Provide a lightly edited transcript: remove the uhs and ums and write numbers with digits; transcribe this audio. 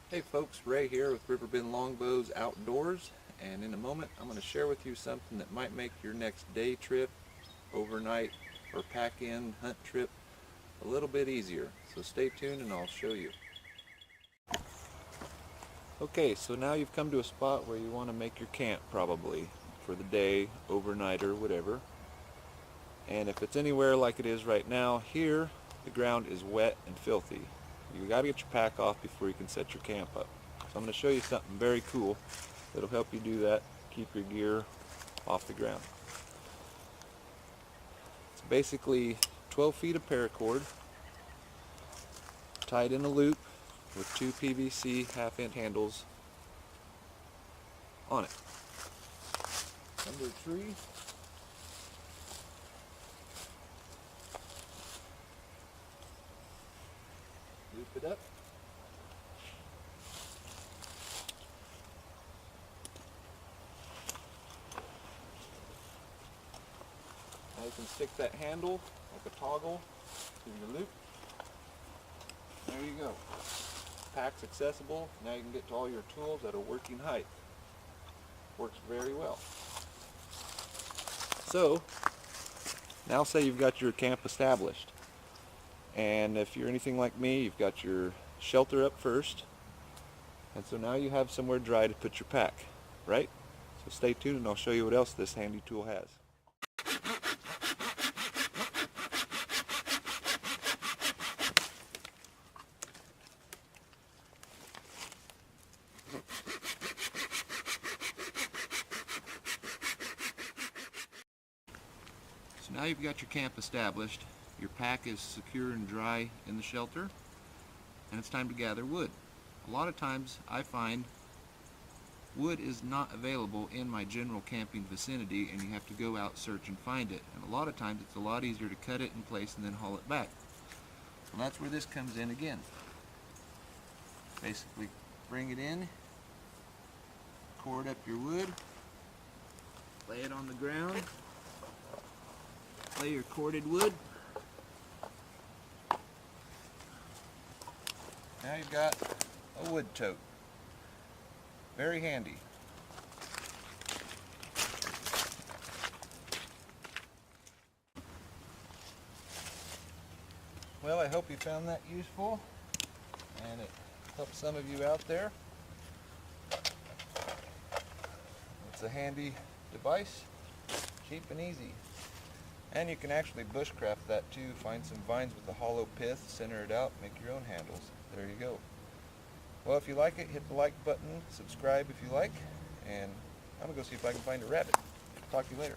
Hey folks, Ray here with Riverbend Longbows Outdoors, and in a moment I'm going to share with you something that might make your next day trip, overnight, or pack-in hunt trip a little bit easier. So stay tuned and I'll show you. Okay, so now you've come to a spot where you want to make your camp probably for the day, overnight, or whatever. And if it's anywhere like it is right now, here the ground is wet and filthy. You got to get your pack off before you can set your camp up. So I'm going to show you something very cool that'll help you do that, keep your gear off the ground. It's basically 12 feet of paracord tied in a loop with two PVC half-inch handles on it. Under a tree. Loop it up. Now you can stick that handle like a toggle to your loop. There you go. Pack's accessible. Now you can get to all your tools at a working height. Works very well. So, now say you've got your camp established. And if you're anything like me, you've got your shelter up first. And so now you have somewhere dry to put your pack, right? So stay tuned and I'll show you what else this handy tool has. So now you've got your camp established, your pack is secure and dry in the shelter, and it's time to gather wood. A lot of times I find wood is not available in my general camping vicinity and you have to go out, search, and find it. And a lot of times it's a lot easier to cut it in place and then haul it back. Well, that's where this comes in again. Basically bring it in, cord up your wood, lay it on the ground, lay your corded wood. Now you've got a wood tote. Very handy. Well, I hope you found that useful and it helped some of you out there. It's a handy device, cheap and easy. And you can actually bushcraft that too. Find some vines with a hollow pith, center it out, make your own handles. There you go. Well, if you like it, hit the like button, subscribe if you like, and I'm going to go see if I can find a rabbit. Talk to you later.